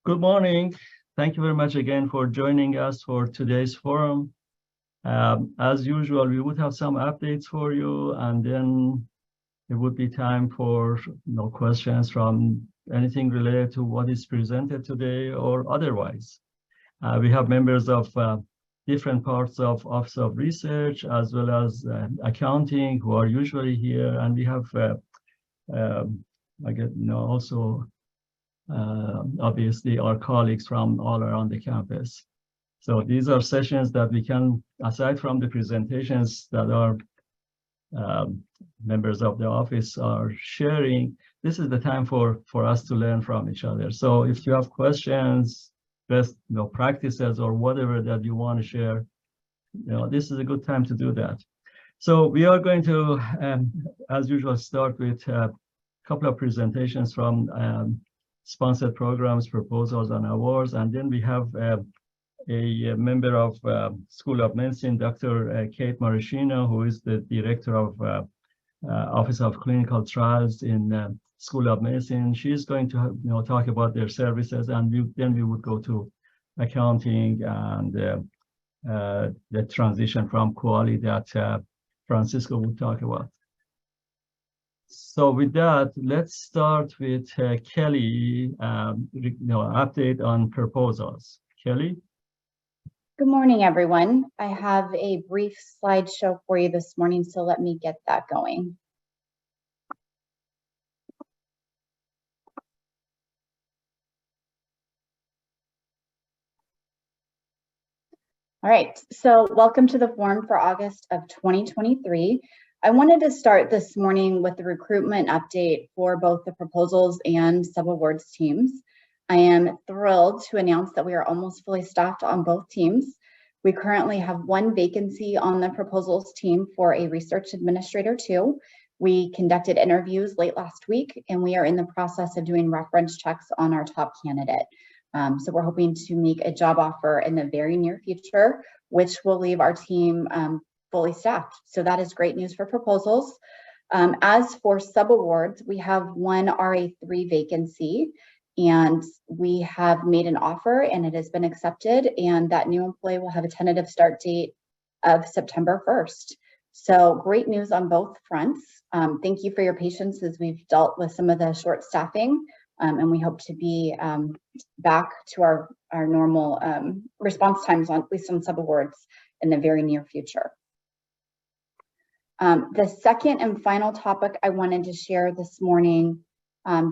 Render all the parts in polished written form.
Good morning. Thank you very much again for joining us for today's forum. As usual, we would have some updates for you, and then it would be time for questions from anything related to what is presented today or otherwise. We have members of different parts of Office of Research as well as accounting who are usually here, and we have also obviously our colleagues from all around the campus. So these are sessions that we can, aside from the presentations that our members of the office are sharing, this is the time for us to learn from each other. So if you have questions, best practices or whatever that you want to share, this is a good time to do that. So we are going to, as usual, start with a couple of presentations from sponsored programs, proposals, and awards. And then we have a member of School of Medicine, Dr. Kate Marusina, who is the director of Office of Clinical Trials in School of Medicine. She's going to talk about their services, and then we would go to accounting and the transition from Kuali that Francisco would talk about. So with that, let's start with Kelly, update on proposals. Kelly? Good morning, everyone. I have a brief slideshow for you this morning, so let me get that going. All right, so welcome to the forum for August of 2023. I wanted to start this morning with the recruitment update for both the proposals and sub-awards teams. I am thrilled to announce that we are almost fully staffed on both teams. We currently have one vacancy on the proposals team for a research administrator too. We conducted interviews late last week, and we are in the process of doing reference checks on our top candidate. So we're hoping to make a job offer in the very near future, which will leave our team fully staffed. So that is great news for proposals. As for sub-awards, we have one RA3 vacancy, and we have made an offer and it has been accepted, and that new employee will have a tentative start date of September 1st. So great news on both fronts. Thank you for your patience as we've dealt with some of the short staffing, and we hope to be back to our normal response times, at least on sub-awards, in the very near future. The second and final topic I wanted to share this morning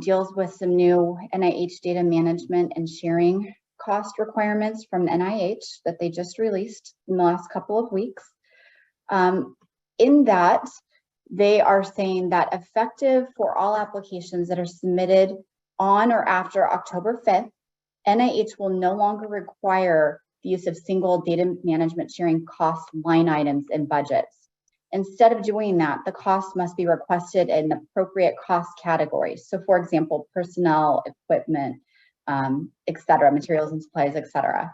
deals with some new NIH data management and sharing cost requirements from NIH that they just released in the last couple of weeks. In that, they are saying that effective for all applications that are submitted on or after October 5th, NIH will no longer require the use of single data management sharing cost line items in budgets. Instead of doing that, the cost must be requested in appropriate cost categories. So for example, personnel, equipment, et cetera, materials and supplies, et cetera.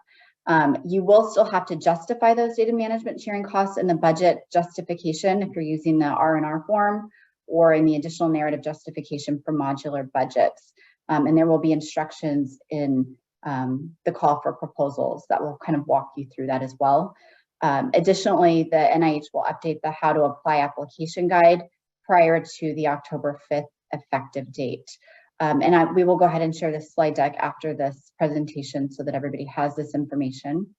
You will still have to justify those data management sharing costs in the budget justification if you're using the R&R form, or in the additional narrative justification for modular budgets. And there will be instructions in the call for proposals that will kind of walk you through that as well. Additionally, the NIH will update the how to apply application guide prior to the October 5th effective date. We will go ahead and share this slide deck after this presentation so that everybody has this information.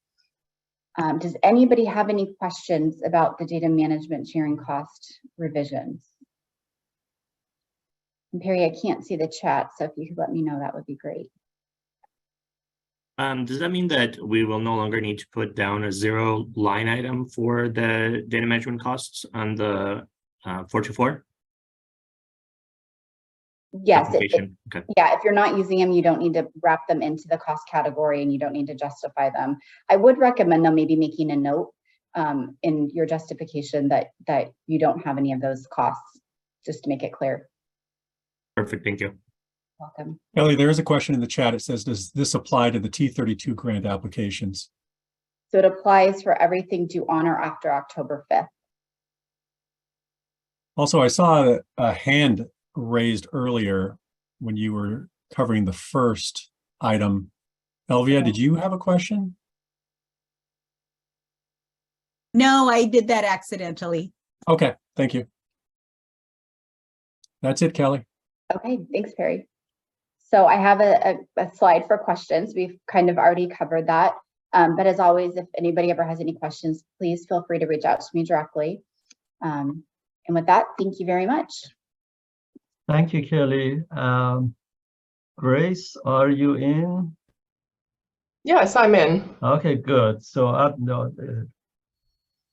Does anybody have any questions about the data management sharing cost revisions? And Perry, I can't see the chat, so if you could let me know, that would be great. Does that mean that we will no longer need to put down a zero line item for the data management costs on the 424? Yes. Okay. Yeah, if you're not using them, you don't need to wrap them into the cost category and you don't need to justify them. I would recommend though maybe making a note in your justification that you don't have any of those costs, just to make it clear. Perfect, thank you. Welcome. Ellie, there is a question in the chat. It says, does this apply to the T32 grant applications? So it applies for everything due on or after October 5th. Also, I saw a hand raised earlier when you were covering the first item. Elvia, did you have a question? No, I did that accidentally. Okay, thank you. That's it, Kelly. Okay, thanks, Perry. So I have a slide for questions. We've kind of already covered that. But as always, if anybody ever has any questions, please feel free to reach out to me directly. And with that, thank you very much. Thank you, Kelly. Grace, are you in? Yes, I'm in. Okay, good. So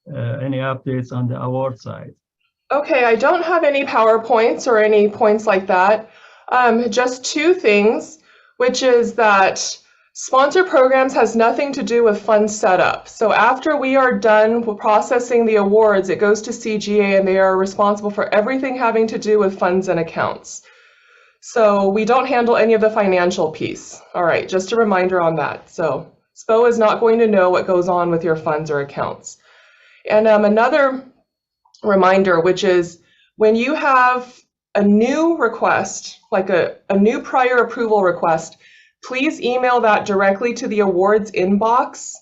any updates on the award side? Okay, I don't have any PowerPoints or any points like that. Just two things, which is that sponsor programs has nothing to do with fund setup. So after we are done with processing the awards, it goes to CGA and they are responsible for everything having to do with funds and accounts. So we don't handle any of the financial piece. All right, just a reminder on that. So SPO is not going to know what goes on with your funds or accounts. And another reminder, which is when you have a new request, like a new prior approval request, please email that directly to the awards inbox.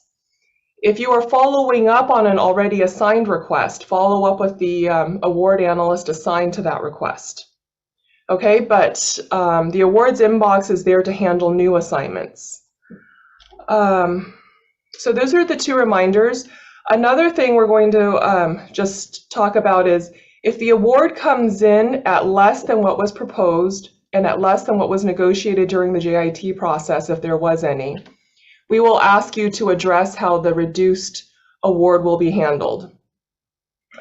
If you are following up on an already assigned request, follow up with the award analyst assigned to that request. Okay, but the awards inbox is there to handle new assignments. So those are the two reminders. Another thing we're going to just talk about is if the award comes in at less than what was proposed and at less than what was negotiated during the JIT process, if there was any, we will ask you to address how the reduced award will be handled.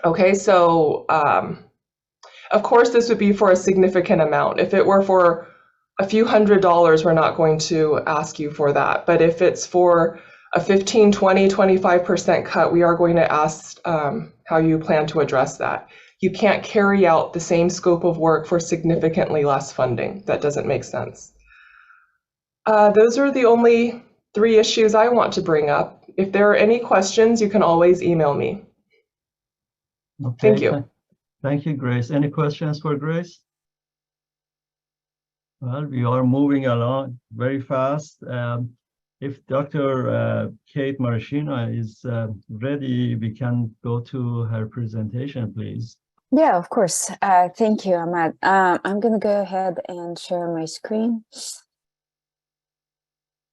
Okay, so of course this would be for a significant amount. If it were for a few $100s, we're not going to ask you for that. But if it's for a 15, 20, 25% cut, we are going to ask how you plan to address that. You can't carry out the same scope of work for significantly less funding. That doesn't make sense. Those are the only three issues I want to bring up. If there are any questions, you can always email me. Okay, Thank you. Thank you, Grace. Any questions for Grace? Well, we are moving along very fast. If Dr. Kate Marusina is ready, we can go to her presentation, please. Yeah, of course. Thank you, Ahmad. I'm going to go ahead and share my screen.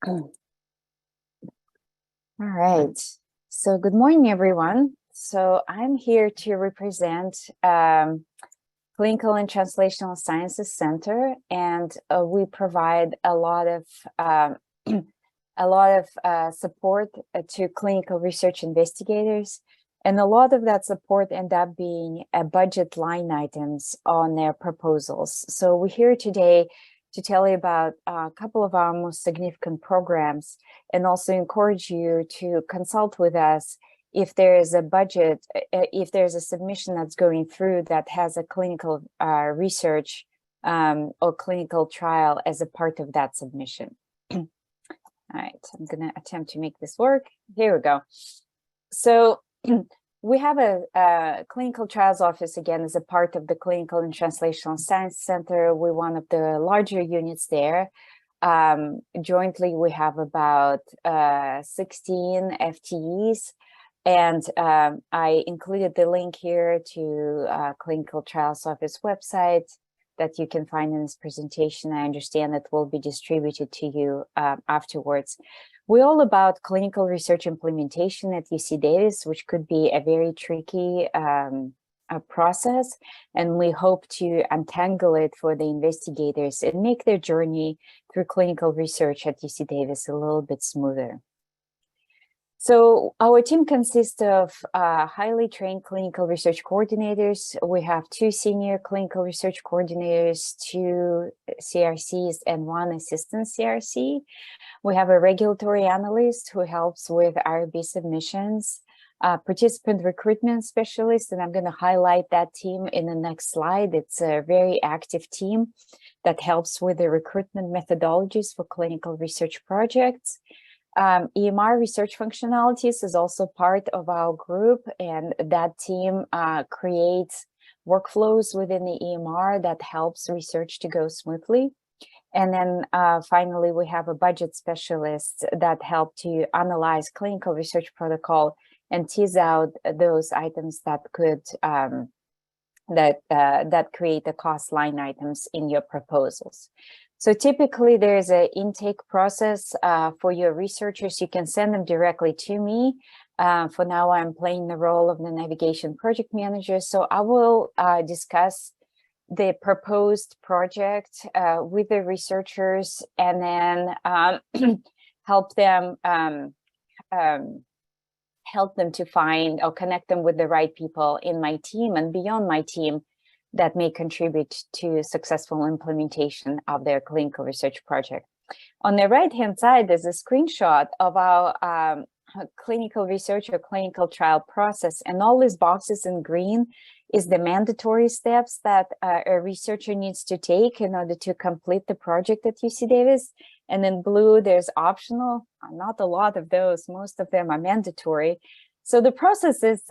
All right. So good morning, everyone. So I'm here to represent Clinical and Translational Sciences Center, and we provide a lot of support to clinical research investigators, and a lot of that support end up being budget line items on their proposals. So we're here today to tell you about a couple of our most significant programs, and also encourage you to consult with us if there is a budget, if there's a submission that's going through that has a clinical research or clinical trial as a part of that submission. All right, I'm going to attempt to make this work. Here we go. So we have a clinical trials office, again, as a part of the Clinical and Translational Science Center. We're one of the larger units there. Jointly, we have about 16 FTEs. And I included the link here to Clinical Trials Office website that you can find in this presentation. I understand that will be distributed to you afterwards. We're all about clinical research implementation at UC Davis, which could be a very tricky process. And we hope to untangle it for the investigators and make their journey through clinical research at UC Davis a little bit smoother. So our team consists of highly trained clinical research coordinators. We have 2 senior clinical research coordinators, 2 CRCs, and 1 assistant CRC. We have a regulatory analyst who helps with IRB submissions, participant recruitment specialist, and I'm going to highlight that team in the next slide. It's a very active team that helps with the recruitment methodologies for clinical research projects. EMR research functionalities is also part of our group, and that team creates workflows within the EMR that helps research to go smoothly. And then finally, we have a budget specialist that help to analyze clinical research protocol and tease out those items that could that create the cost line items in your proposals. So typically there's an intake process for your researchers. You can send them directly to me. For now, I'm playing the role of the navigation project manager. So I will discuss the proposed project with the researchers, and then help them to find or connect them with the right people in my team and beyond my team that may contribute to successful implementation of their clinical research project. On the right-hand side, there's a screenshot of our clinical research or clinical trial process, and all these boxes in green is the mandatory steps that a researcher needs to take in order to complete the project at UC Davis. And in blue, there's optional, not a lot of those, most of them are mandatory. So the process is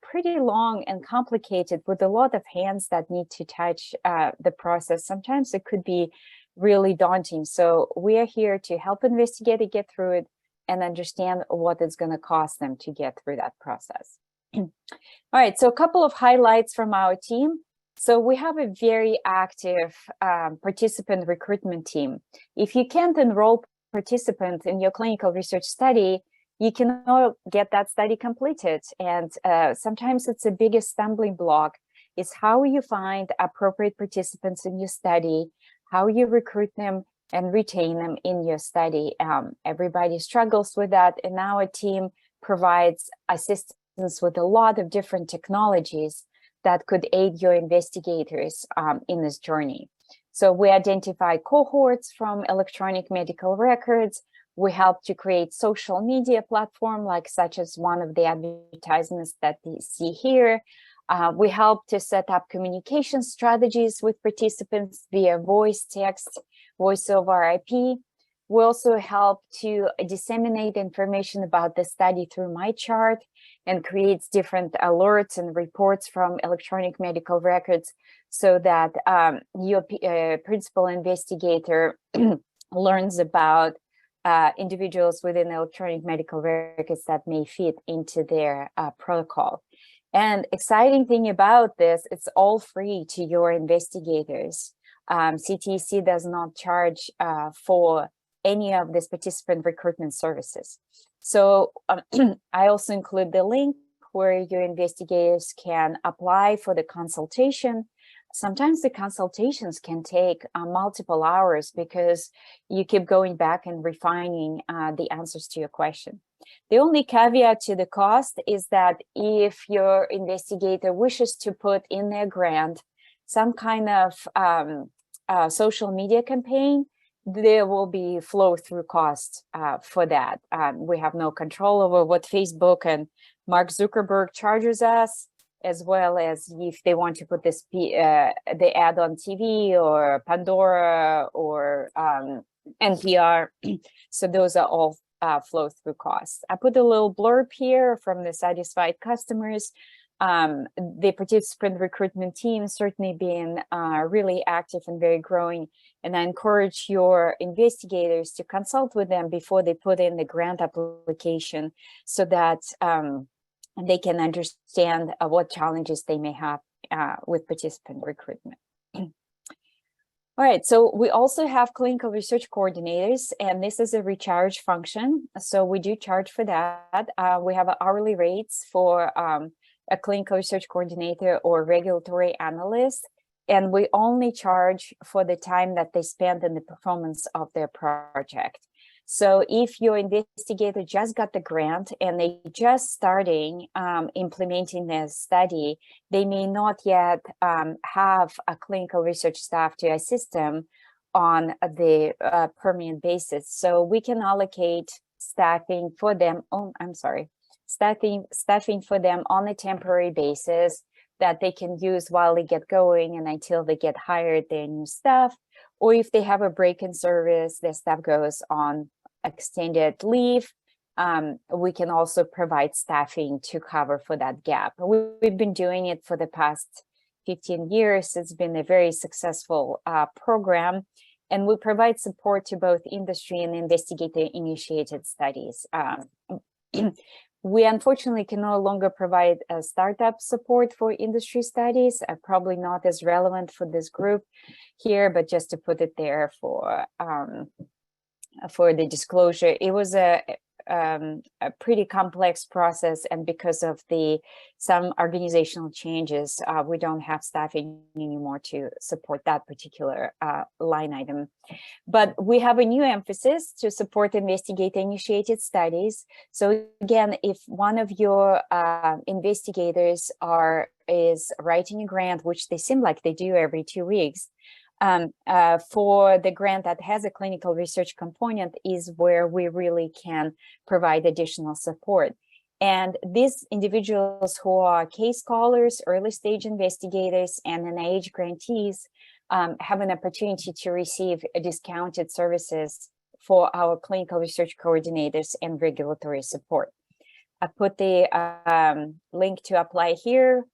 pretty long and complicated with a lot of hands that need to touch the process. Sometimes it could be really daunting. So we are here to help investigators get through it and understand what it's going to cost them to get through that process. All right, so a couple of highlights from our team. So we have a very active participant recruitment team. If you can't enroll participants in your clinical research study, you cannot get that study completed. And sometimes it's the biggest stumbling block is how you find appropriate participants in your study, how you recruit them and retain them in your study. Everybody struggles with that, and our team provides assistance with a lot of different technologies that could aid your investigators in this journey. So we identify cohorts from electronic medical records. We help to create social media platform, like such as one of the advertisements that you see here. We help to set up communication strategies with participants via voice, text, voice over IP. We also help to disseminate information about the study through MyChart and creates different alerts and reports from electronic medical records so that your principal investigator learns about individuals within electronic medical records that may fit into their protocol. And exciting thing about this, it's all free to your investigators. CTC does not charge for any of this participant recruitment services. So I also include the link where your investigators can apply for the consultation. Sometimes the consultations can take multiple hours because you keep going back and refining the answers to your question. The only caveat to the cost is that if your investigator wishes to put in their grant some kind of social media campaign, there will be flow-through costs for that. We have no control over what Facebook and Mark Zuckerberg charges us, as well as if they want to put this the ad on TV or Pandora or NPR. So those are all flow-through costs. I put a little blurb here from the satisfied customers. The participant recruitment team certainly been really active and very growing, and I encourage your investigators to consult with them before they put in the grant application so that they can understand what challenges they may have with participant recruitment. All right, so we also have clinical research coordinators, and this is a recharge function. So we do charge for that. We have hourly rates for a clinical research coordinator or regulatory analyst, and we only charge for the time that they spend in the performance of their project. So if your investigator just got the grant and they just starting implementing their study, they may not yet have a clinical research staff to assist them on the permanent basis. So we can allocate staffing for them. Staffing for them on a temporary basis that they can use while they get going and until they get hired their new staff, or if they have a break in service, their staff goes on extended leave, we can also provide staffing to cover for that gap. We've been doing it for the past 15 years. It's been a very successful program, And we provide support to both industry and investigator-initiated studies. We unfortunately can no longer provide startup support for industry studies, probably not as relevant for this group here, but just to put it there for the disclosure. It was a pretty complex process, and because of some organizational changes, we don't have staffing anymore to support that particular line item. But we have a new emphasis to support investigator-initiated studies. So again, if one of your investigators is writing a grant, which they seem like they do every 2 weeks, for the grant that has a clinical research component is where we really can provide additional support. And these individuals who are case scholars, early stage investigators, and NIH grantees have an opportunity to receive discounted services for our clinical research coordinators and regulatory support. I put the link to apply here.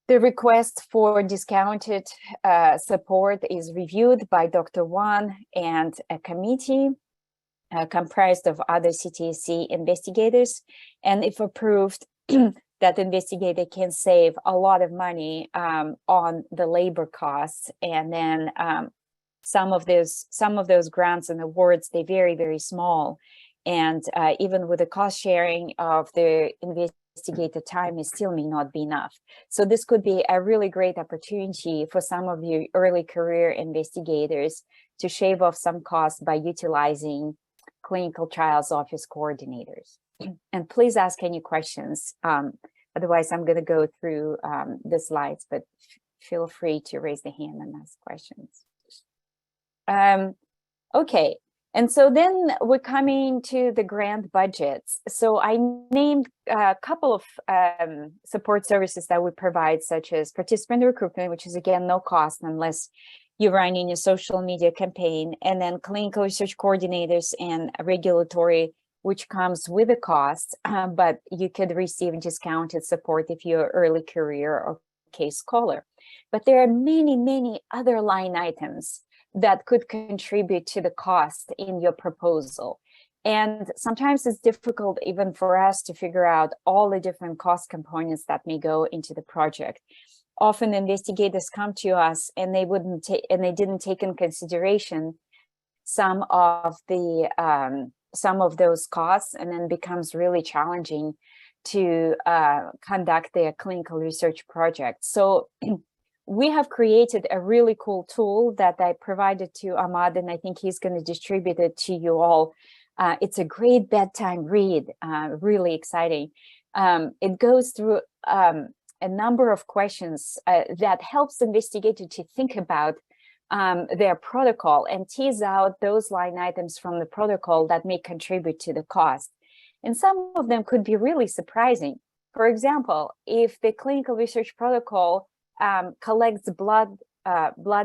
The request for discounted support is reviewed by Dr. Wan and a committee comprised of other CTSC investigators. And if approved, that investigator can save a lot of money on the labor costs. And then some of those grants and awards, they're very, very small. And even with the cost sharing of the investigator time, it still may not be enough. So this could be a really great opportunity for some of the early career investigators to shave off some costs by utilizing clinical trials office coordinators. And please ask any questions. Otherwise, I'm going to go through the slides, but feel free to raise the hand and ask questions. Okay. And so then we're coming to the grant budgets. So I named a couple of support services that we provide, such as participant recruitment, which is again no cost unless you're running a social media campaign, and then clinical research coordinators and regulatory, which comes with a cost, but you could receive discounted support if you're early career or case scholar. But there are many, many other line items that could contribute to the cost in your proposal. And sometimes it's difficult even for us to figure out all the different cost components that may go into the project. Often investigators come to us and they didn't take in consideration some of those costs, and then becomes really challenging to conduct their clinical research project. So we have created a really cool tool that I provided to Ahmad, and I think he's going to distribute it to you all. It's a great bedtime read, really exciting. It goes through a number of questions that helps investigators to think about their protocol and tease out those line items from the protocol that may contribute to the cost. And some of them could be really surprising. For example, if the clinical research protocol collects blood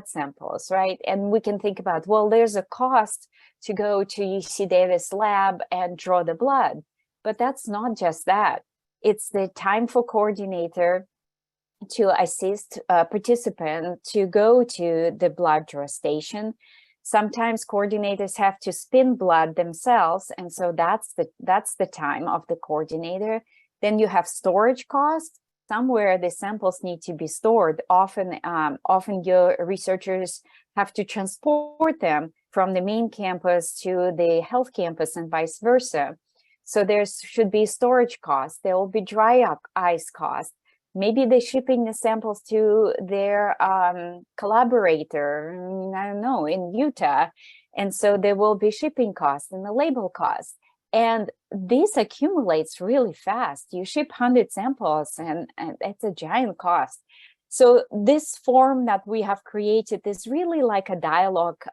samples, right? And we can think about, well, there's a cost to go to UC Davis lab and draw the blood, but that's not just that. It's the time for coordinator to assist a participant to go to the blood draw station. Sometimes coordinators have to spin blood themselves, and so that's the time of the coordinator. Then you have storage costs. Somewhere the samples need to be stored. Often your researchers have to transport them from the main campus to the health campus and vice versa. So there should be storage costs. There will be dry ice costs. Maybe they're shipping the samples to their collaborator, I don't know, in Utah. And so there will be shipping costs and the label costs. And this accumulates really fast. You ship 100 samples and it's a giant cost. So this form that we have created is really like a dialogue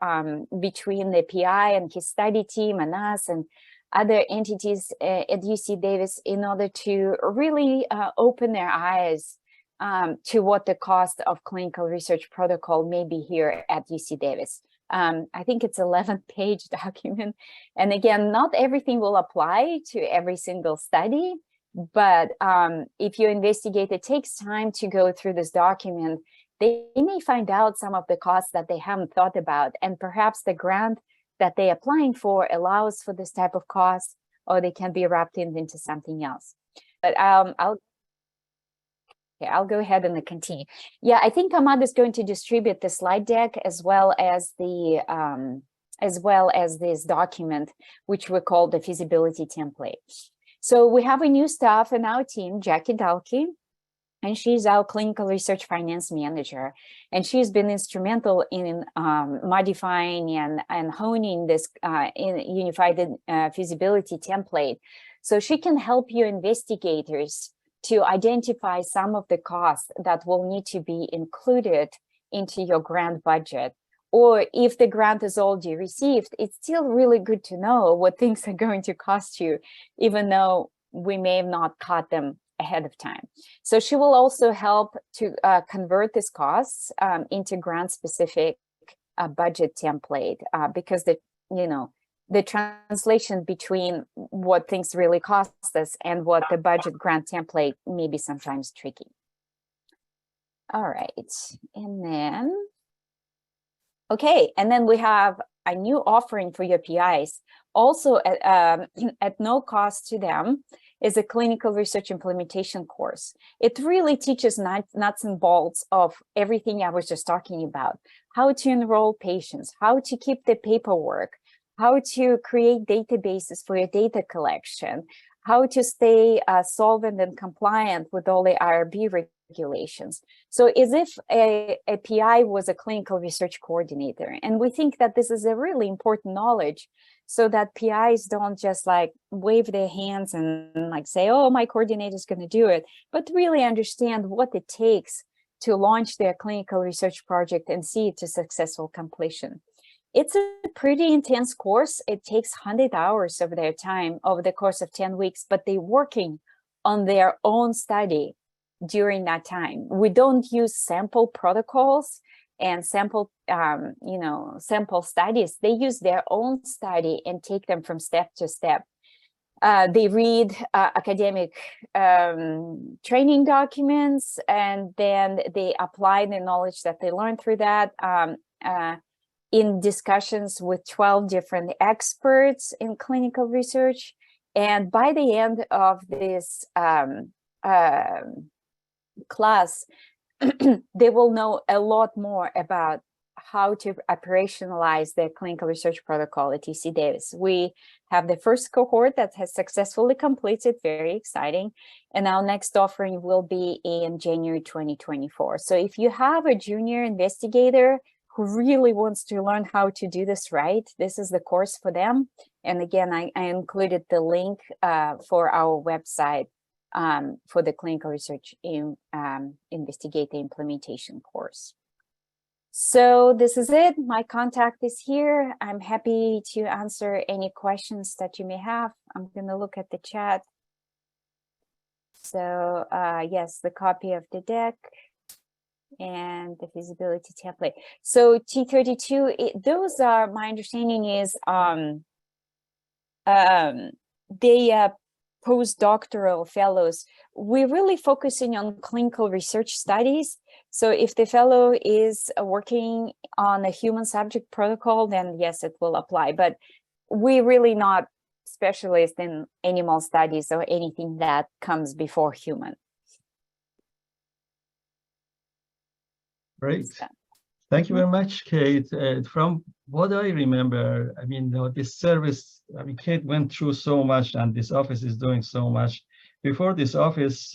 between the PI and his study team and us and other entities at UC Davis in order to really open their eyes to what the cost of clinical research protocol may be here at UC Davis. I think it's 11-page document. And again, not everything will apply to every single study, but if you investigate, it takes time to go through this document they may find out some of the costs that they haven't thought about, and perhaps the grant that they're applying for allows for this type of cost, or they can be wrapped into something else. But I'll go ahead and continue. Yeah, I think Ahmad is going to distribute the slide deck as well as this document, which we call the feasibility template. So we have a new staff in our team, Jackie Dalkey, and she's our clinical research finance manager. And she's been instrumental in modifying and honing this unified feasibility template. So she can help you investigators to identify some of the costs that will need to be included into your grant budget. Or if the grant is already received, it's still really good to know what things are going to cost you, even though we may have not caught them ahead of time. So she will also help to convert these costs into grant-specific budget template because the translation between what things really cost us and what the budget grant template may be sometimes tricky. All right, and then, okay, and then we have a new offering for your PIs, also at no cost to them, is a clinical research implementation course. It really teaches nuts and bolts of everything I was just talking about: how to enroll patients, how to keep the paperwork, how to create databases for your data collection, how to stay solvent and compliant with all the IRB regulations. So as if a PI was a clinical research coordinator. And we think that this is a really important knowledge so that PIs don't just like wave their hands and like say, oh, my coordinator is going to do it, but really understand what it takes to launch their clinical research project and see it to successful completion. It's a pretty intense course. It takes 100 hours of their time over the course of 10 weeks, but they're working on their own study during that time. We don't use sample protocols and sample, sample studies. They use their own study and take them from step to step. They read academic training documents, and then they apply the knowledge that they learned through that in discussions with 12 different experts in clinical research. And by the end of this class, they will know a lot more about how to operationalize their clinical research protocol at UC Davis. We have the first cohort that has successfully completed, very exciting. And our next offering will be in January 2024. So if you have a junior investigator who really wants to learn how to do this right, this is the course for them. And again, I included the link for our website for the clinical research investigator implementation course. So this is it. My contact is here. I'm happy to answer any questions that you may have. I'm going to look at the chat. So yes, the copy of the deck and the feasibility template. So T32, those are, my understanding is they postdoctoral fellows. We're really focusing on clinical research studies. So if the fellow is working on a human subject protocol, then yes, it will apply. But we're really not specialists in animal studies or anything that comes before human. Great. Thank you very much, Kate. From what I remember, I mean, this service, I mean, Kate went through so much, and this office is doing so much. Before this office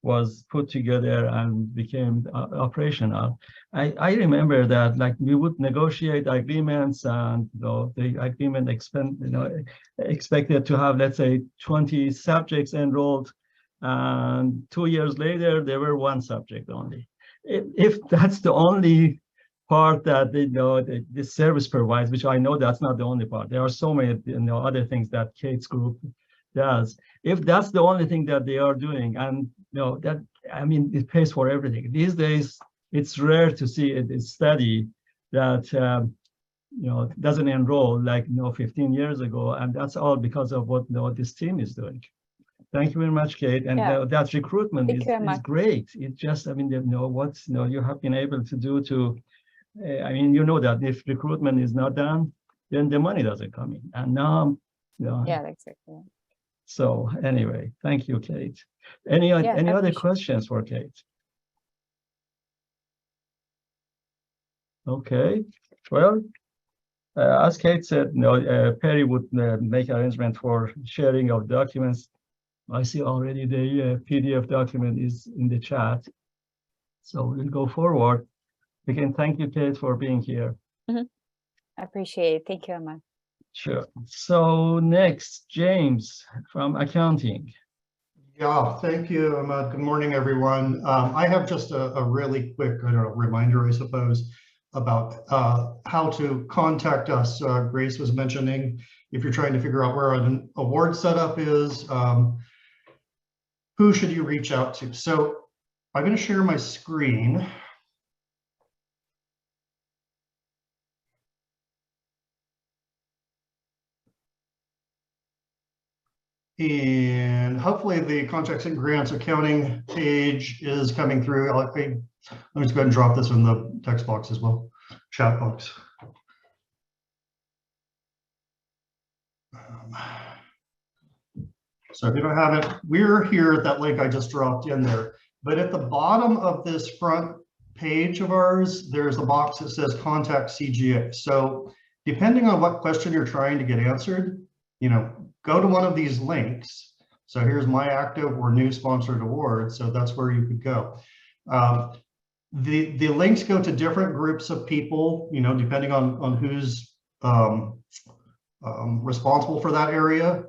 was put together and became operational, I remember that like we would negotiate agreements, and the agreement expected to have, let's say, 20 subjects enrolled, and 2 years later there were 1 subject only. If that's the only part that this service provides, which I know that's not the only part, there are so many other things that Kate's group does. If that's the only thing that they are doing, and that, I mean, it pays for everything. These days, it's rare to see a study that doesn't enroll like 15 years ago, and that's all because of what this team is doing. Thank you very much, Kate. And Yeah. that recruitment Thank is, you very is much. great. It just, I mean, you know, what you have been able to do to, I mean, you know that if recruitment is not done, then the money doesn't come in. And now, you know, Yeah, exactly. so anyway, thank you, Kate. Any Yeah, other appreciate it. questions for Kate? Okay, well, as Kate said, Perry would make arrangement for sharing of documents. I see already the PDF document is in the chat. So we'll go forward. Again, thank you, Kate, for being here. I appreciate it. Thank you, Emma. Sure. So next, James from accounting. Yeah, thank you, Ahmad. Good morning, everyone. I have just a really quick, I don't know, reminder, I suppose, about how to contact us. Grace was mentioning if you're trying to figure out where an award setup is, who should you reach out to? So I'm going to share my screen. And hopefully the contracts and grants accounting page is coming through. Let me just go ahead and drop this in the text box as well, chat box. So if you don't have it, we're here at that link I just dropped in there. But at the bottom of this front page of ours, there's a box that says contact CGA. So depending on what question you're trying to get answered, you know, go to one of these links. So here's my active or new sponsored award. So that's where you could go. The links go to different groups of people, you know, depending on who's responsible for that area.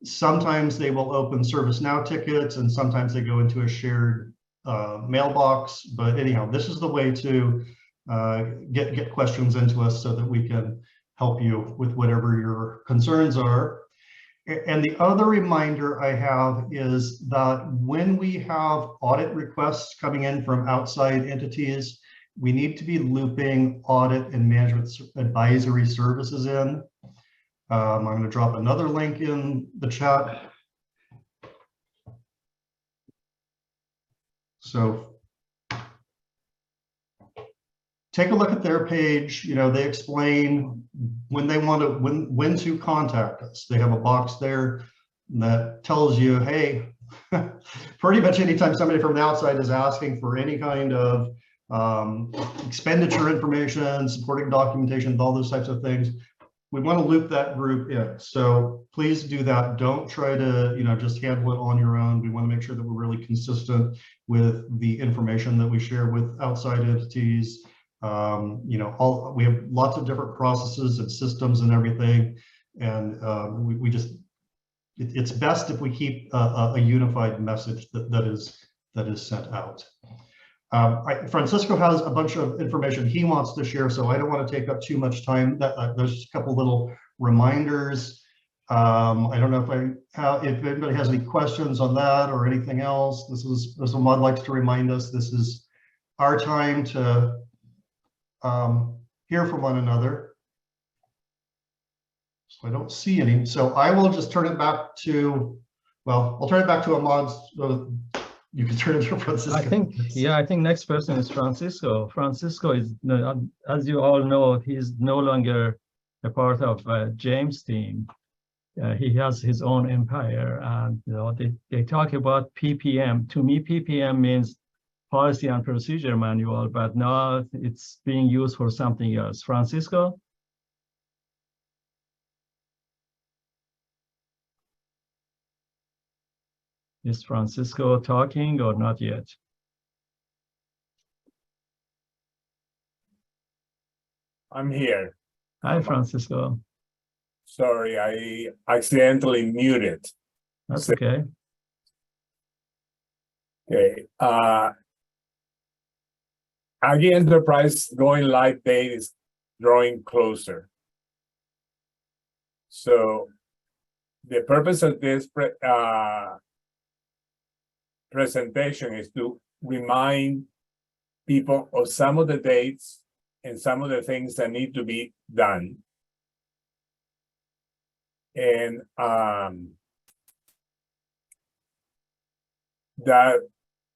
Sometimes they will open ServiceNow tickets and sometimes they go into a shared mailbox. But anyhow, this is the way to get questions into us so that we can help you with whatever your concerns are. And the other reminder I have is that when we have audit requests coming in from outside entities, we need to be looping audit and management advisory services in. I'm going to drop another link in the chat. So take a look at their page. You know, they explain when they want to, when to contact us. They have a box there that tells you, hey, pretty much anytime somebody from the outside is asking for any kind of expenditure information, supporting documentation, all those types of things, we want to loop that group in. So please do that. Don't try to, you know, just handle it on your own. We want to make sure that we're really consistent with the information that we share with outside entities. You know, we have lots of different processes and systems and everything. And we just, it's best if we keep a unified message that is sent out. Francisco has a bunch of information he wants to share, so I don't want to take up too much time. There's a couple little reminders. I don't know if anybody has any questions on that or anything else. This is Ahmad likes to remind us, this is our time to hear from one another. So I don't see any. So I will just turn it back to, well, I'll turn it back to Ahmad. You can turn it to Francisco. I think next person is Francisco. Francisco is, as you all know, he's no longer a part of James' team. He has his own empire, and you know they talk about PPM. To me, PPM means policy and procedure manual, but now it's being used for something else. Francisco? Is Francisco talking or not yet? I'm here. Hi, Francisco. Sorry, I accidentally muted. That's okay. Okay. Aggie Enterprise going live date is drawing closer. So the purpose of this presentation is to remind people of some of the dates and some of the things that need to be done. And that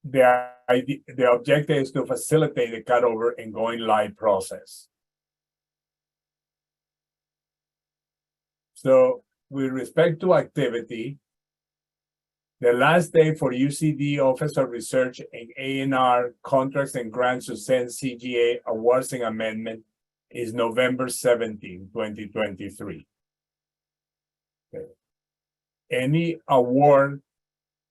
the objective is to facilitate the cutover and going live process. So with respect to activity, the last day for UCD Office of Research and A&R contracts and grants to send CGA awards and amendment is November 17, 2023. Okay. Any award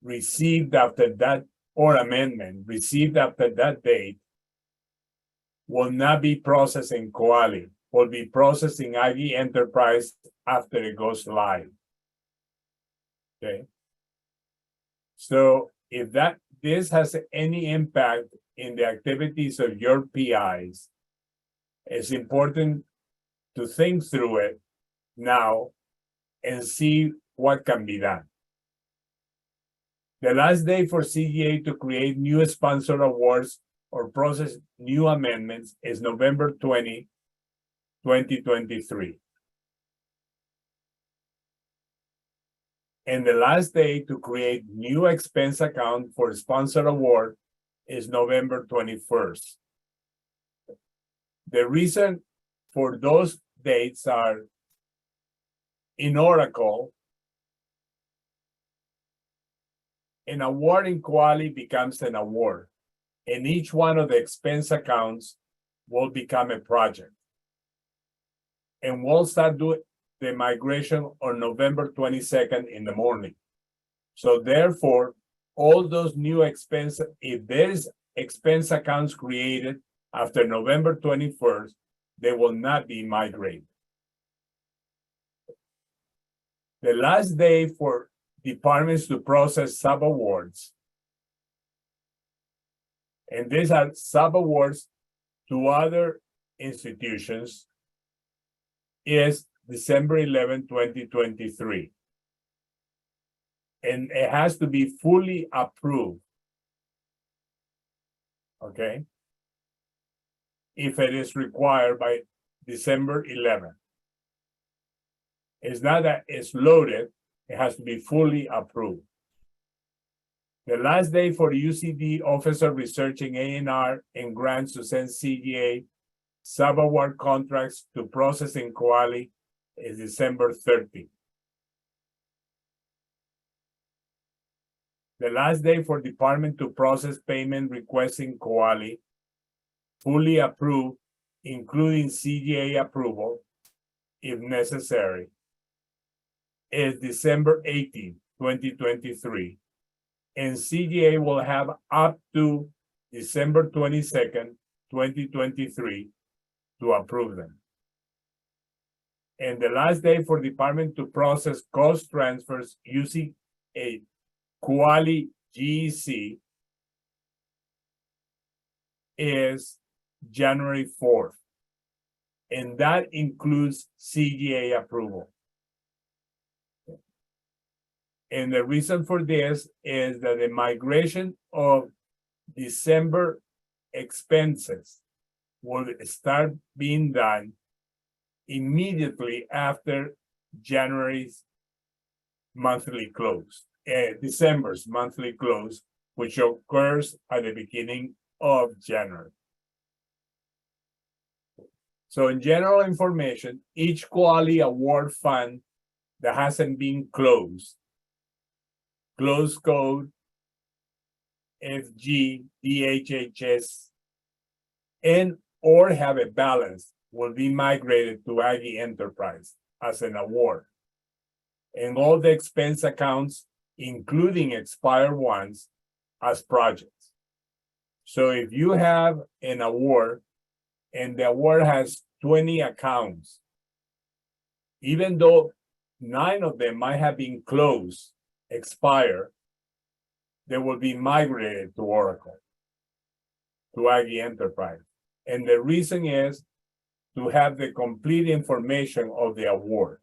received after that or amendment received after that date will not be processed in Kuali, will be processed in Aggie Enterprise after it goes live. Okay. So if this has any impact in the activities of your PIs, it's important to think through it now and see what can be done. The last day for CGA to create new sponsor awards or process new amendments is November 20, 2023. And the last day to create new expense account for sponsor award is November 21st. The reason for those dates are in Oracle, an award in Kuali becomes an award, and each one of the expense accounts will become a project. And we'll start doing the migration on November 22nd in the morning. So therefore, all those new expense, if there's expense accounts created after November 21st, they will not be migrated. The last day for departments to process sub-awards, and these are sub-awards to other institutions, is December 11, 2023. And it has to be fully approved, okay? If it is required by December 11. It's not that it's loaded, it has to be fully approved. The last day for UCD Office of Research in A&R and grants to send CGA sub-award contracts to process in Kuali is December 30. The last day for department to process payment requests in Kuali, fully approved, including CGA approval, if necessary, is December 18, 2023. And CGA will have up to December 22nd, 2023 to approve them. And the last day for department to process cost transfers using a Kuali GEC is January 4th. And that includes CGA approval. And the reason for this is that the migration of December expenses will start being done immediately after January's monthly close, December's monthly close, which occurs at the beginning of January. So in general information, each Kuali award fund that hasn't been closed, close code FG DHHS, and or have a balance will be migrated to Aggie Enterprise as an award. And all the expense accounts, including expired ones, as projects. So if you have an award and the award has 20 accounts, even though 9 of them might have been closed, expire, they will be migrated to Oracle, to Aggie Enterprise. And the reason is to have the complete information of the award.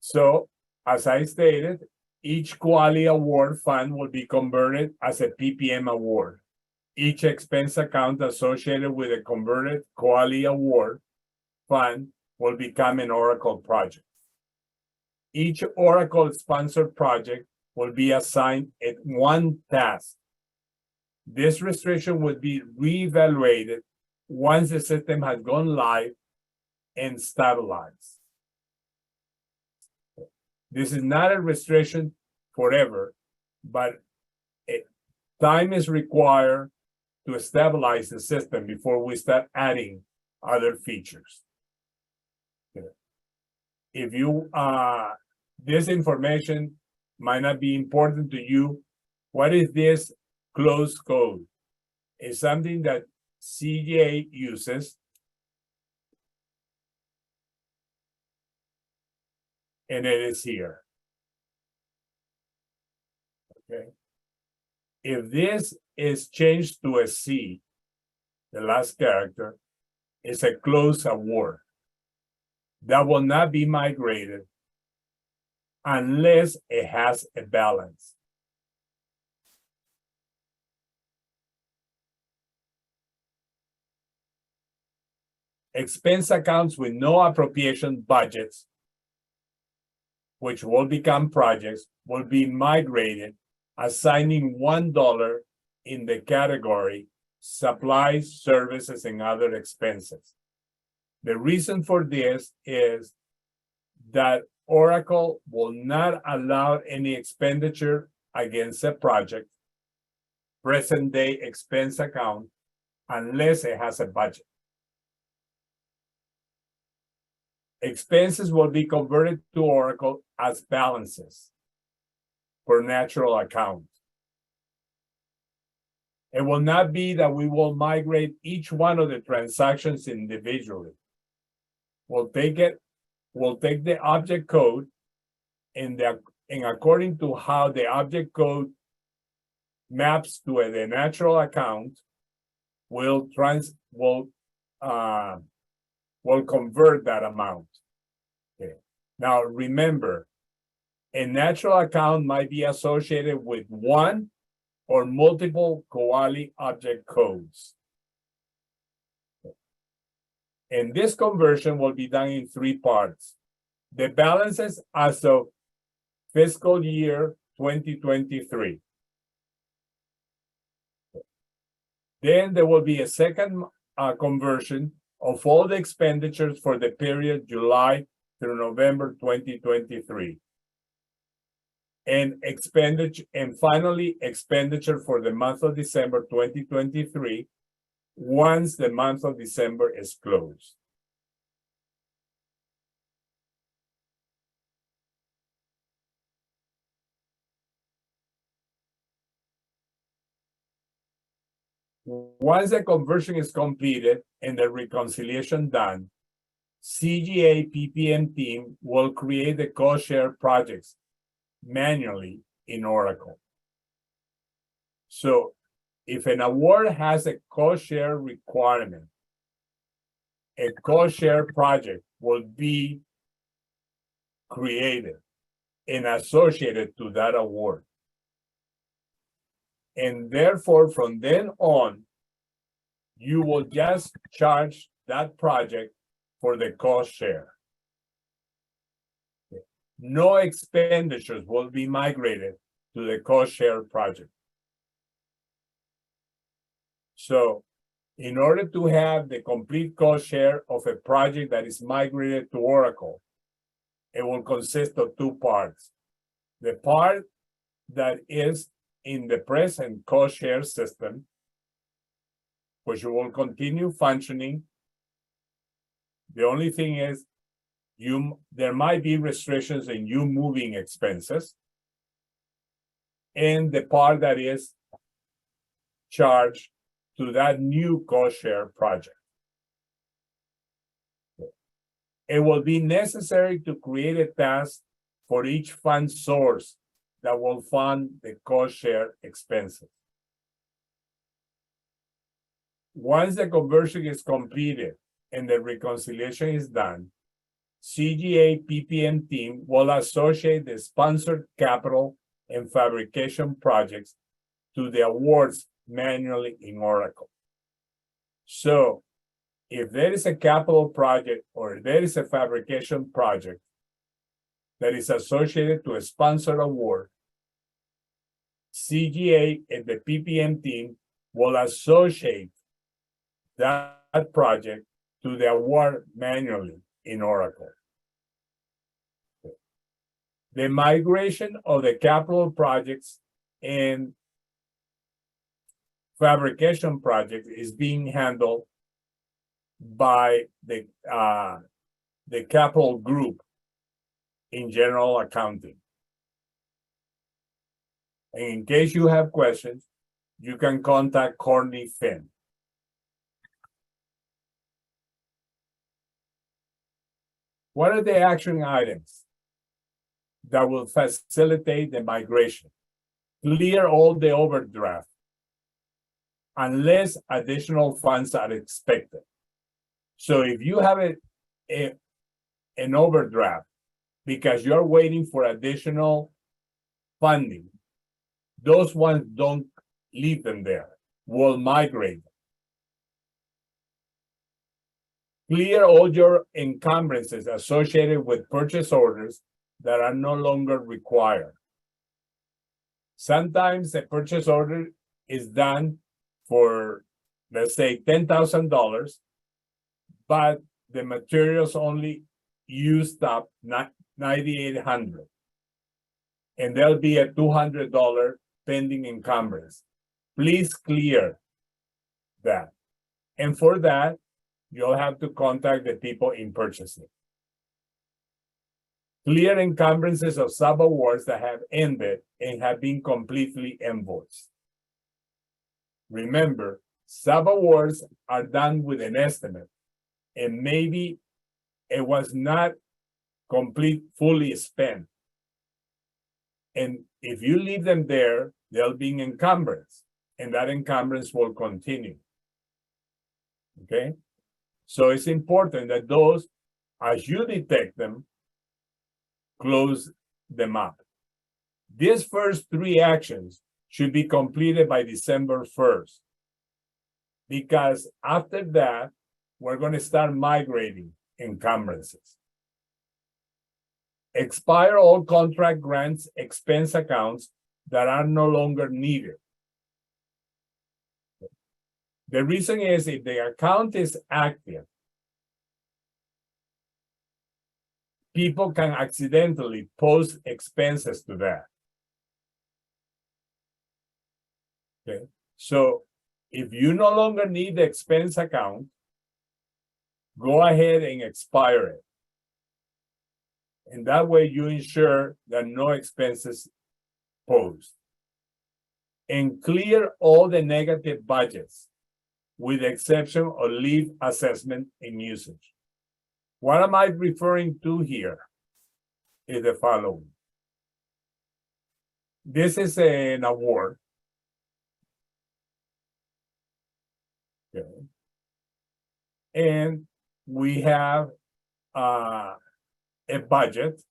So, as I stated, each Kuali award fund will be converted as a PPM award. Each expense account associated with a converted Kuali award fund will become an Oracle project. Each Oracle sponsored project will be assigned at one task. This restriction will be reevaluated once the system has gone live and stabilized. This is not a restriction forever, but time is required to stabilize the system before we start adding other features. If you, this information might not be important to you, what is this closed code? It's something that CGA uses. And it is here. Okay. If this is changed to a C, the last character, it's a closed award. That will not be migrated unless it has a balance. Expense accounts with no appropriation budgets, which will become projects, will be migrated, assigning $1 in the category supplies, services, and other expenses. The reason for this is that Oracle will not allow any expenditure against a project, present day expense account, unless it has a budget. Expenses will be converted to Oracle as balances for natural account. It will not be that we will migrate each one of the transactions individually. We'll take the object code and according to how the object code maps to the natural account, we'll convert that amount. Okay. Now remember, a natural account might be associated with one or multiple Kuali object codes. And this conversion will be done in 3 parts. The balances as of fiscal year 2023. Then there will be a second conversion of all the expenditures for the period July through November 2023. And finally, expenditure for the month of December 2023, once the month of December is closed. Once the conversion is completed and the reconciliation done, CGA PPM team will create the Coshare projects manually in Oracle. So if an award has a Coshare requirement, a Coshare project will be created and associated to that award. And therefore, from then on, you will just charge that project for the cost share. No expenditures will be migrated to the cost share project. So in order to have the complete cost share of a project that is migrated to Oracle, it will consist of 2 parts. The part that is in the present cost share system, which will continue functioning. The only thing is there might be restrictions in you moving expenses, and the part that is charged to that new cost share project. It will be necessary to create a task for each fund source that will fund the cost share expenses. Once the conversion is completed and the reconciliation is done, CGA PPM team will associate the sponsored capital and fabrication projects to the awards manually in Oracle. So if there is a capital project or there is a fabrication project, that is associated to a sponsored award, CGA and the PPM team will associate that project to the award manually in Oracle. The migration of the capital projects and fabrication projects is being handled by the capital group in general accounting. And in case you have questions, you can contact Courtney Finn. What are the action items that will facilitate the migration? Clear all the overdraft unless additional funds are expected. So if you have an overdraft because you're waiting for additional funding, those ones don't leave them there. We'll migrate. Clear all your encumbrances associated with purchase orders that are no longer required. Sometimes a purchase order is done for, let's say, $10,000, but the materials only used up $9,800. And there'll be a $200 pending encumbrance. Please clear that. And for that, you'll have to contact the people in purchasing. Clear encumbrances of subawards that have ended and have been completely invoiced. Remember, subawards are done with an estimate, and maybe it was not fully spent. And if you leave them there, they'll be an encumbrance, and that encumbrance will continue. Okay? So it's important that those, as you detect them, close them up. These first three actions should be completed by December 1st. Because after that, we're going to start migrating encumbrances. Expire all contract grants expense accounts that are no longer needed. The reason is if the account is active, people can accidentally post expenses to that. Okay, so if you no longer need the expense account, go ahead and expire it. And that way you ensure that no expenses posed. And clear all the negative budgets with the exception of leave assessment and usage. What am I referring to here is the following. This is an award. Okay. And we have a budget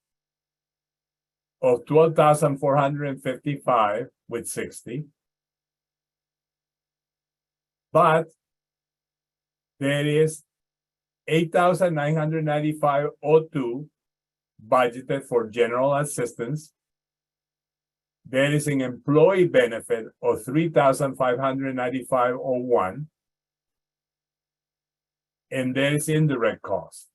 of $12,455 with 60. But there is $8,995.02 budgeted for general assistance. There is an employee benefit of $3,595.01. And there is indirect cost.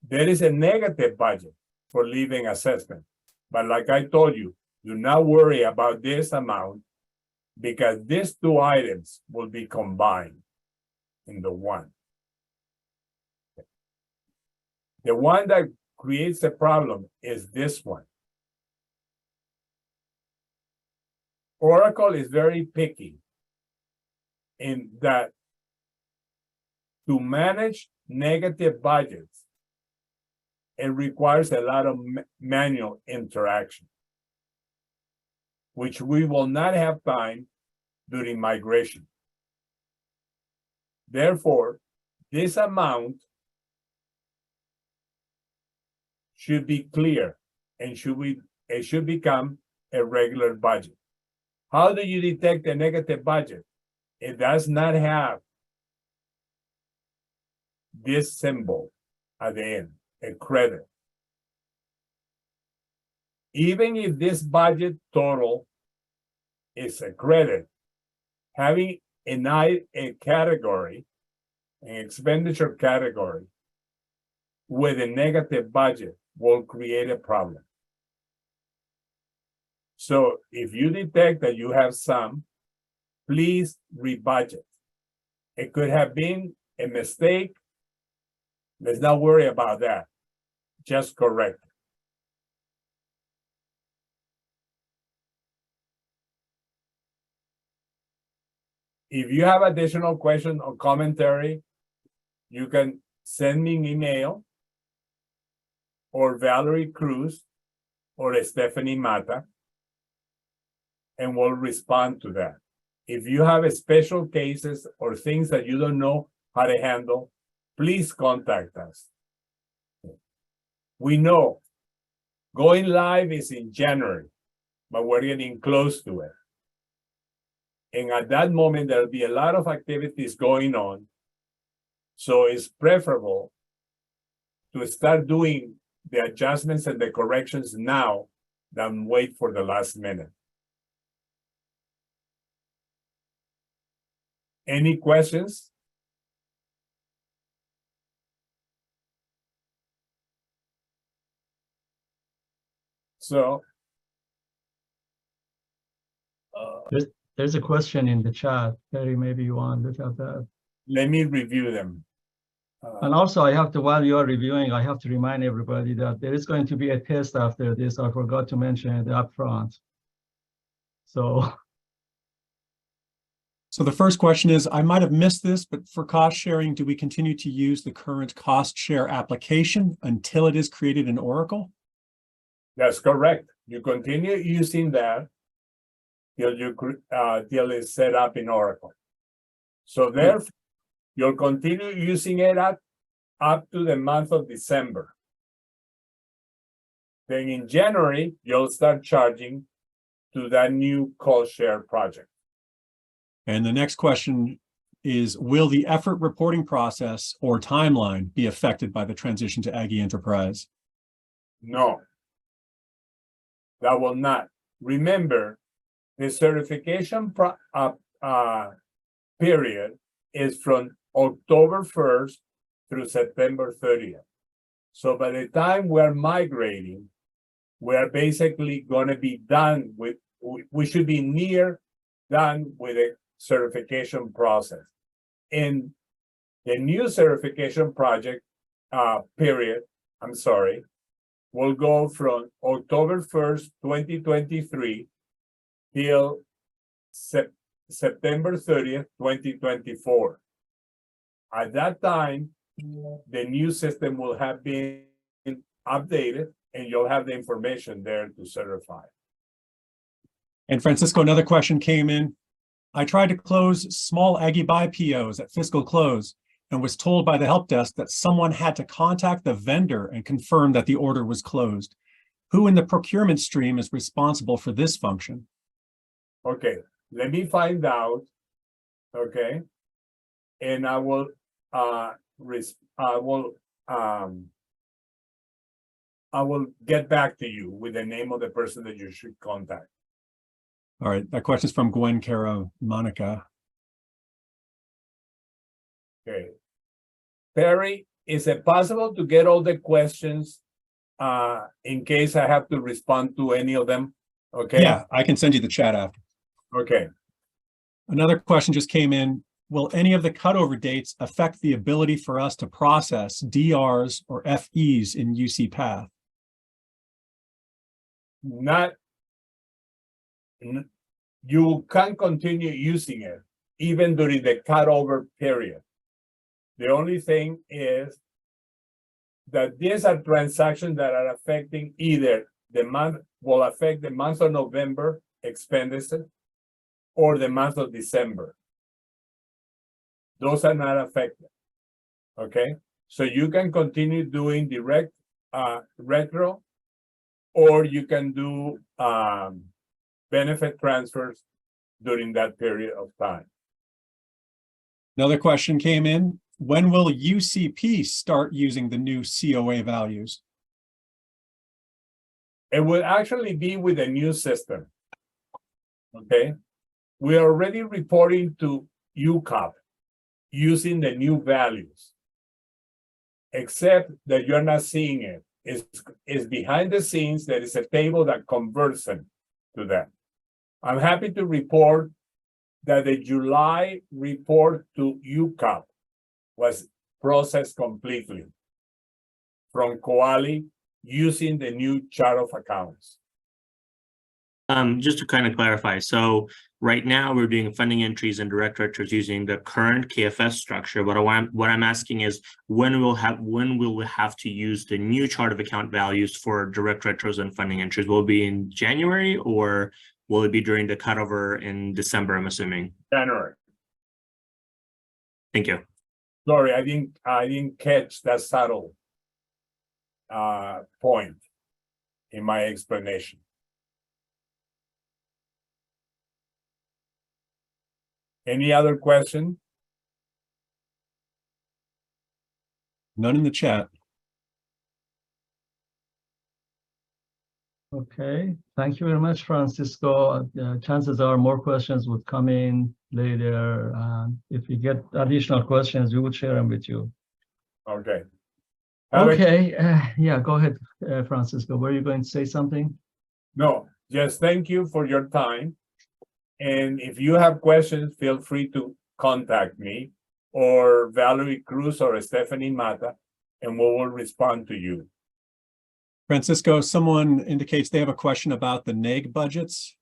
There is a negative budget for leaving assessment. But like I told you, do not worry about this amount because these two items will be combined into one. The one that creates a problem is this one. Oracle is very picky in that to manage negative budgets, it requires a lot of manual interaction, which we will not have time during migration. Therefore, this amount should be clear and it should become a regular budget. How do you detect a negative budget? It does not have this symbol at the end, a credit. even if this budget total is a credit, having a category, an expenditure category with a negative budget will create a problem. So if you detect that you have some, please rebudget. It could have been a mistake. Let's not worry about that. Just correct it. If you have additional question or commentary, you can send me an email or Valerie Cruz or Stephanie Mata, and we'll respond to that. If you have special cases or things that you don't know how to handle, please contact us. We know going live is in January, but we're getting close to it. And at that moment, there'll be a lot of activities going on. So it's preferable to start doing the adjustments and the corrections now than wait for the last minute. Any questions? So, There's a question in the chat. Terry, maybe you want to look at that. let me review them. And also I have to, while you are reviewing, I have to remind everybody that there is going to be a test after this. I forgot to mention it up front. So the first question is, I might have missed this, but for cost sharing, do we continue to use the current cost share application until it is created in Oracle? That's correct. You continue using that till it's set up in Oracle. So therefore, you'll continue using it up to the month of December. Then in January, you'll start charging to that new cost share project. And the next question is, will the effort reporting process or timeline be affected by the transition to Aggie Enterprise? No, that will not. Remember, the certification period is from October 1st through September 30th. So by the time we're migrating, we're basically going to be done with, we should be near done with the certification process. In the new certification project period, will go from October 1st, 2023 till September 30th, 2024. At that time, the new system will have been updated and you'll have the information there to certify. And Francisco, another question came in. I tried to close small Aggie buy POs at fiscal close and was told by the help desk that someone had to contact the vendor and confirm that the order was closed. Who in the procurement stream is responsible for this function? Okay, let me find out. Okay, and I will get back to you with the name of the person that you should contact. All right, that question is from Gwen Cara Monica. Okay. Perry, is it possible to get all the questions in case I have to respond to any of them? Okay. Yeah, I can send you the chat after. Okay. Another question just came in. Will any of the cutover dates affect the ability for us to process DRs or FEs in UC Path? You can continue using it even during the cutover period. The only thing is that these are transactions that are affecting either will affect the month of November expenditure or the month of December. Those are not affected. Okay, so you can continue doing direct retro, or you can do benefit transfers during that period of time. Another question came in. When will UCP start using the new COA values? It will actually be with a new system. Okay, we are already reporting to UCOP using the new values, except that you're not seeing it. It's behind the scenes. There is a table that converts them to that. I'm happy to report that the July report to UCOP was processed completely from Kuali using the new chart of accounts. Just to kind of clarify, so right now we're doing funding entries and direct retros using the current KFS structure. But what I'm asking is when will we have to use the new chart of account values for direct retros and funding entries? Will it be in January or will it be during the cutover in December, I'm assuming? January. Thank you. Sorry, I didn't catch that subtle point in my explanation. Any other question? None in the chat. Okay, thank you very much, Francisco. Chances are more questions would come in later. If we get additional questions, we would share them with you. Okay. Okay, yeah, go ahead, Francisco. Were you going to say something? No, just thank you for your time. And if you have questions, feel free to contact me or Valerie Cruz or Stephanie Mata, and we will respond to you. Francisco, someone indicates they have a question about the NEG budgets.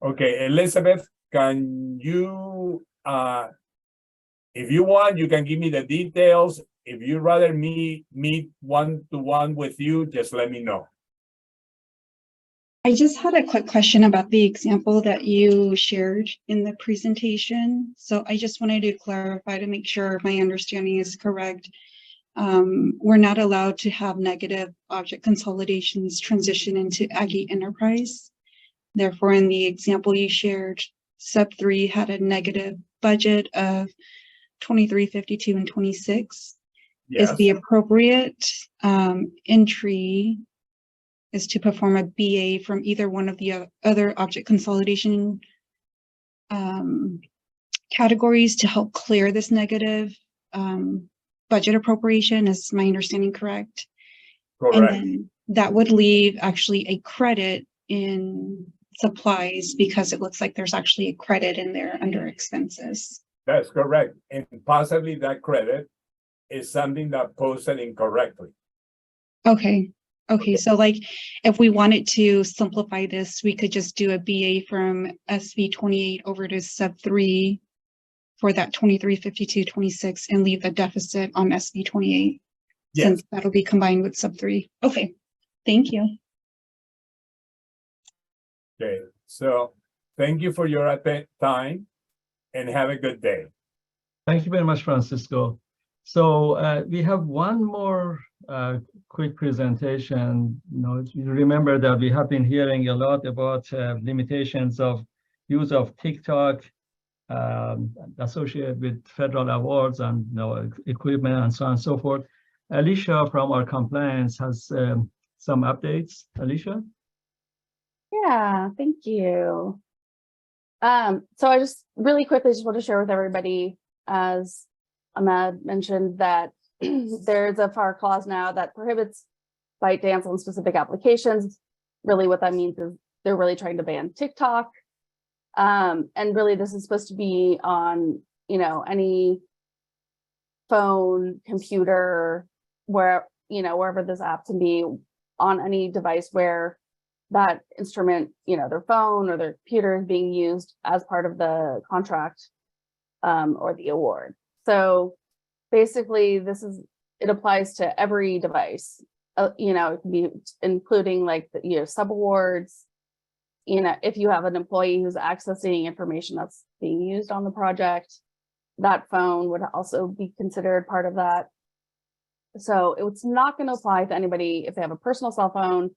Okay, Elizabeth, can you, if you want, you can give me the details. If you'd rather me meet one-to-one with you, just let me know. I just had a quick question about the example that you shared in the presentation. So I just wanted to clarify to make sure my understanding is correct. We're not allowed to have negative object consolidations transition into Aggie Enterprise. Therefore, in the example you shared, Sept 3 had a negative budget of 23, 52, and 26. Yes. Is the appropriate entry is to perform a BA from either one of the other object consolidation categories to help clear this negative budget appropriation? Is my understanding correct? Correct. And then that would leave actually a credit in supplies because it looks like there's actually a credit in there under expenses. That's correct. And possibly that credit is something that posted incorrectly. Okay. Okay, so like if we wanted to simplify this, we could just do a BA from SV 28 over to Sept 3 for that 23, 52, 26 and leave the deficit on SV 28. Yes. Since that'll be combined with Sept 3. Okay, thank you. Okay, so thank you for your time and have a good day. Thank you very much, Francisco. So we have one more quick presentation. You remember that we have been hearing a lot about limitations of use of TickTock associated with federal awards and equipment and so on and so forth. Alaisha from our compliance has some updates. Alaisha? Yeah, thank you. So I just really quickly just want to share with everybody, as Ahmed mentioned, that there's a FAR clause now that prohibits ByteDance on specific applications. Really what that means is they're really trying to ban TikTok. And really this is supposed to be on, any phone, computer, where, wherever this app can be on any device where that instrument, their phone or their computer is being used as part of the contract or the award. So basically it applies to every device, it can be including like the, subawards, if you have an employee who's accessing information that's being used on the project, that phone would also be considered part of that. So it's not going to apply to anybody if they have a personal cell phone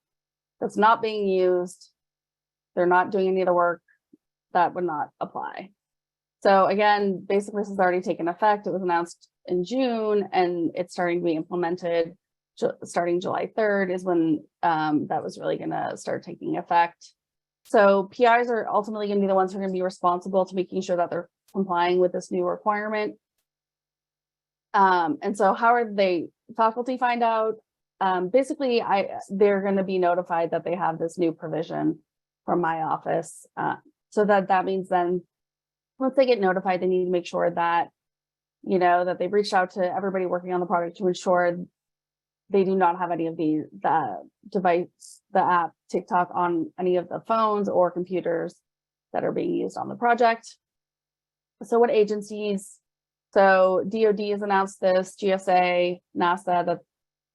that's not being used, they're not doing any of the work, that would not apply. So again, basically this has already taken effect. It was announced in June and it's starting to be implemented. starting July 3rd is when that was really going to start taking effect. So PIs are ultimately going to be the ones who are going to be responsible to making sure that they're complying with this new requirement. And so how are they, faculty find out? Basically, they're going to be notified that they have this new provision from my office. So that means then once they get notified, they need to make sure that, you know, that they've reached out to everybody working on the product to ensure they do not have any of the app TickTock on any of the phones or computers that are being used on the project. So what agencies? So DoD has announced this, GSA, NASA, that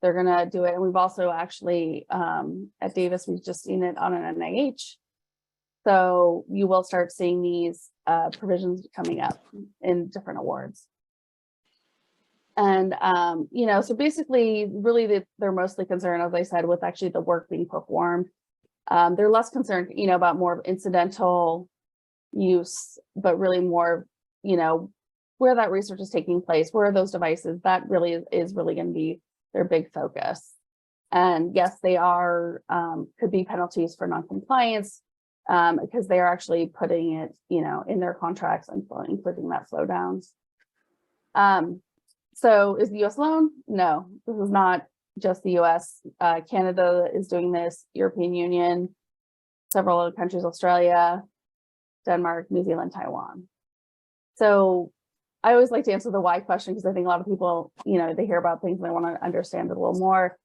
they're gonna do it. And we've also actually, at Davis, we've just seen it on an NIH. So you will start seeing these provisions coming up in different awards. And, you know, so basically, really, they're mostly concerned, as I said, with actually the work being performed. They're less concerned, you know, about more of incidental use, but really more, you know, where that research is taking place, where are those devices, that really is really going to be their big focus. And yes, they are, could be penalties for non-compliance, because they are actually putting it, you know, in their contracts and including that slowdowns. So is the US alone? No, this is not just the US. Canada is doing this, European Union, several other countries, Australia, Denmark, New Zealand, Taiwan. So I always like to answer the why question because I think a lot of people, you know, they hear about things and they want to understand it a little more.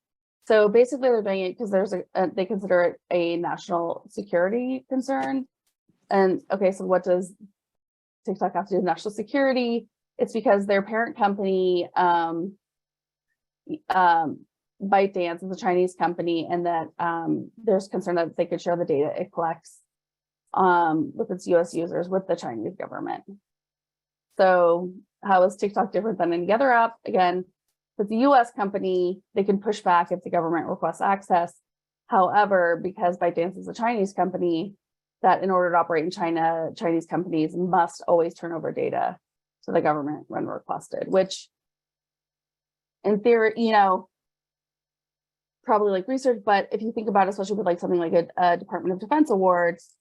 So basically they're doing it because there's they consider it a national security concern. And okay, so what does TickTock have to do with national security? It's because their parent company, ByteDance, is a Chinese company, and that there's concern that they could share the data it collects with its US users with the Chinese government. So how is TickTock different than any other app? Again, if it's a US company, they can push back if the government requests access. However, because ByteDance is a Chinese company, that in order to operate in China, Chinese companies must always turn over data to the government when requested, which in theory, you know, probably like research, but if you think about it, especially with like something like a Department of Defense awards,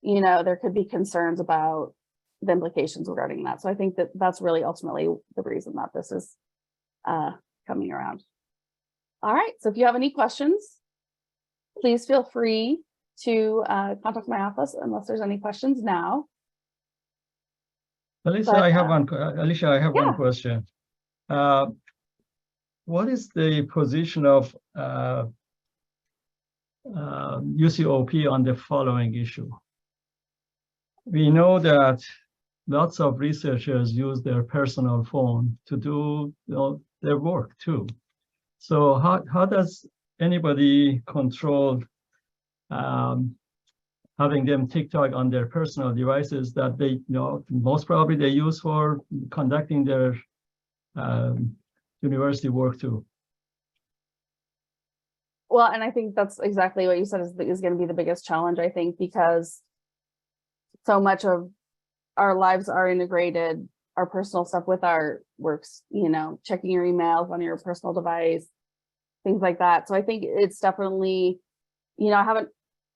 you know, there could be concerns about the implications regarding that. So I think that that's really ultimately the reason that this is coming around. All right, so if you have any questions, please feel free to contact my office unless there's any questions now. Alaisha, I have one question. What is the position of UCOP on the following issue? We know that lots of researchers use their personal phone to do their work too. So how does anybody control having them TickTock on their personal devices that they, you know, most probably they use for conducting their university work too? Well, and I think that's exactly what you said is going to be the biggest challenge, I think, because so much of our lives are integrated, our personal stuff with our works, you know, checking your emails on your personal device, things like that. So I think it's definitely, you know,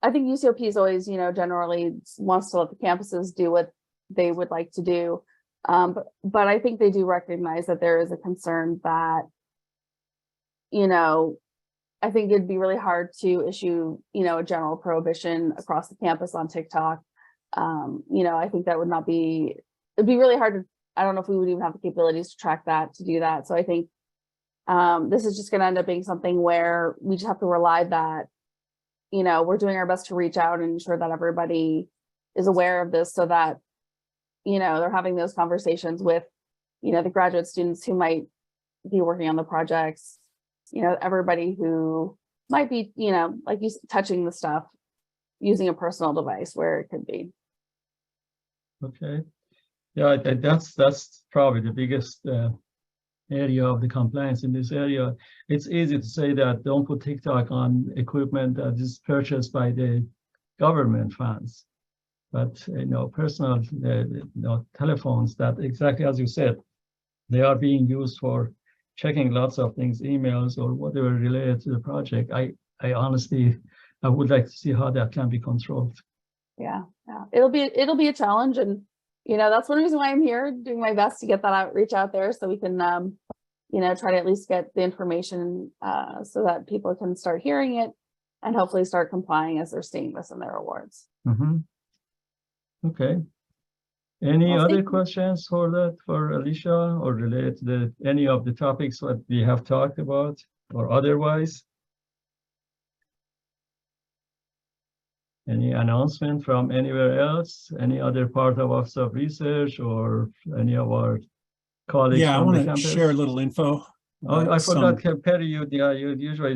I think UCOP is always, you know, generally wants to let the campuses do what they would like to do. But I think they do recognize that there is a concern that, you know, I think it'd be really hard to issue, you know, a general prohibition across the campus on TickTock. You know, I think that would not be, it'd be really hard to, I don't know if we would even have the capabilities to track that, to do that. So I think this is just going to end up being something where we just have to rely that, you know, we're doing our best to reach out and ensure that everybody is aware of this so that, you know, they're having those conversations with, you know, the graduate students who might be working on the projects, you know, everybody who might be, you know, like you touching the stuff using a personal device where it could be. Okay. Yeah, that's probably the biggest area of the compliance in this area. It's easy to say that don't put TickTock on equipment that is purchased by the government funds, but you know, personal you know, telephones that exactly as you said, they are being used for checking lots of things, emails or whatever related to the project. I honestly, I would like to see how that can be controlled. Yeah, it'll be a challenge, and that's one reason why I'm here, doing my best to get that outreach out there, so we can try to at least get the information so that people can start hearing it and hopefully start complying as they're seeing this in their awards. Okay. Any Well, other thank you. questions for Alaisha, or related to any of the topics that we have talked about or otherwise? Any announcement from anywhere else? Any other part of Office of Research or any of our colleagues Yeah, I from the want to campus? share a little info. Oh, I forgot, some- Perry, you usually,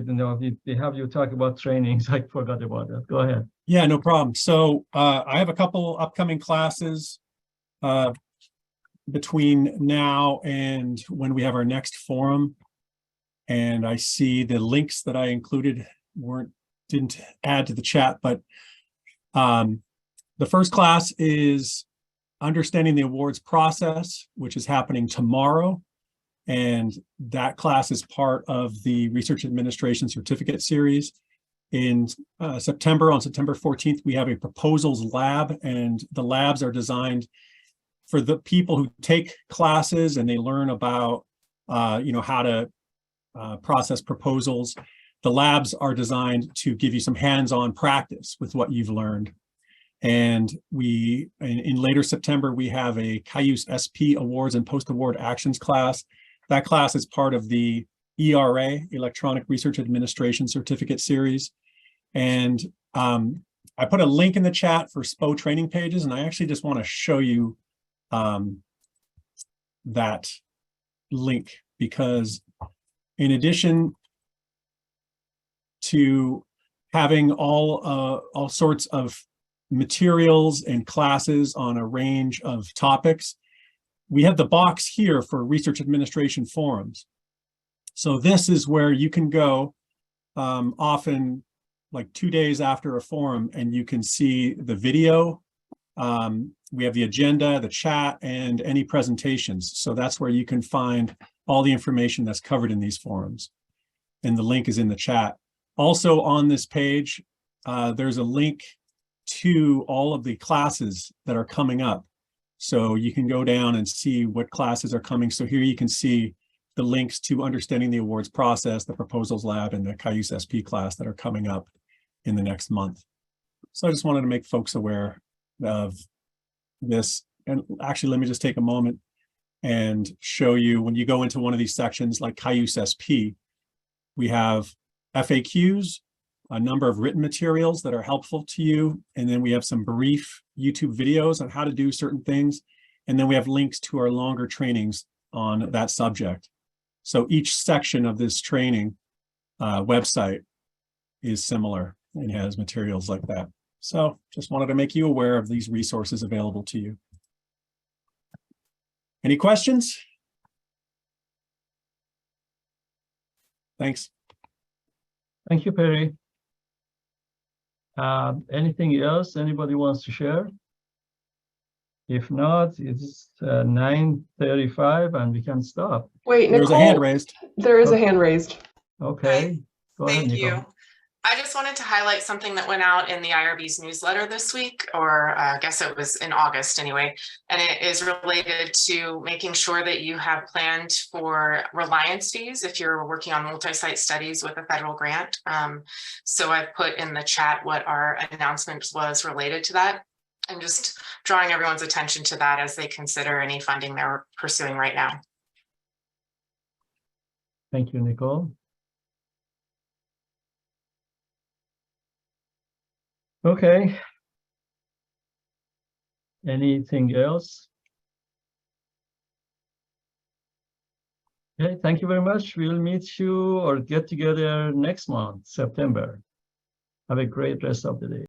they have you talk about trainings. I forgot about that. Go ahead. Yeah, no problem. So I have a couple upcoming classes between now and when we have our next forum. And I see the links that I included didn't add to the chat, but the first class is Understanding the Awards Process, which is happening tomorrow. And that class is part of the Research Administration Certificate Series. In September, on September 14th, we have a proposals lab, and the labs are designed for the people who take classes and they learn about, how to process proposals. The labs are designed to give you some hands-on practice with what you've learned. And in later September, we have a Cayuse SP Awards and Post-Award Actions class. That class is part of the ERA, Electronic Research Administration Certificate Series. And I put a link in the chat for SPO training pages, and I actually just want to show you that link, because in addition to having all sorts of materials and classes on a range of topics, we have the box here for research administration forums. So this is where you can go often like 2 days after a forum, and you can see the video. We have the agenda, the chat, and any presentations. So that's where you can find all the information that's covered in these forums. And the link is in the chat. Also on this page, there's a link to all of the classes that are coming up. So you can go down and see what classes are coming. So here you can see the links to Understanding the Awards Process, the Proposals Lab, and the Cayuse SP class that are coming up in the next month. So I just wanted to make folks aware of this. And actually, let me just take a moment and show you, when you go into one of these sections like Cayuse SP, we have FAQs, a number of written materials that are helpful to you. And then we have some brief YouTube videos on how to do certain things. And then we have links to our longer trainings on that subject. So each section of this training website is similar and has materials like that. So just wanted to make you aware of these resources available to you. Any questions? Thanks. Thank you, Perry. Anything else anybody wants to share? If not, it's 9:35 and we can stop. Wait, There's Nicole, a hand raised. there is a hand raised. Okay, go ahead, Thank Nicole. you. I just wanted to highlight something that went out in the IRB's newsletter this week, or I guess it was in August anyway, and it is related to making sure that you have planned for reliance fees if you're working on multi-site studies with a federal grant. So I've put in the chat what our announcement was related to that, and just drawing everyone's attention to that as they consider any funding they're pursuing right now. Thank you, Nicole. Okay. Anything else? Okay, thank you very much. We'll meet you or get together next month, September. Have a great rest of the day.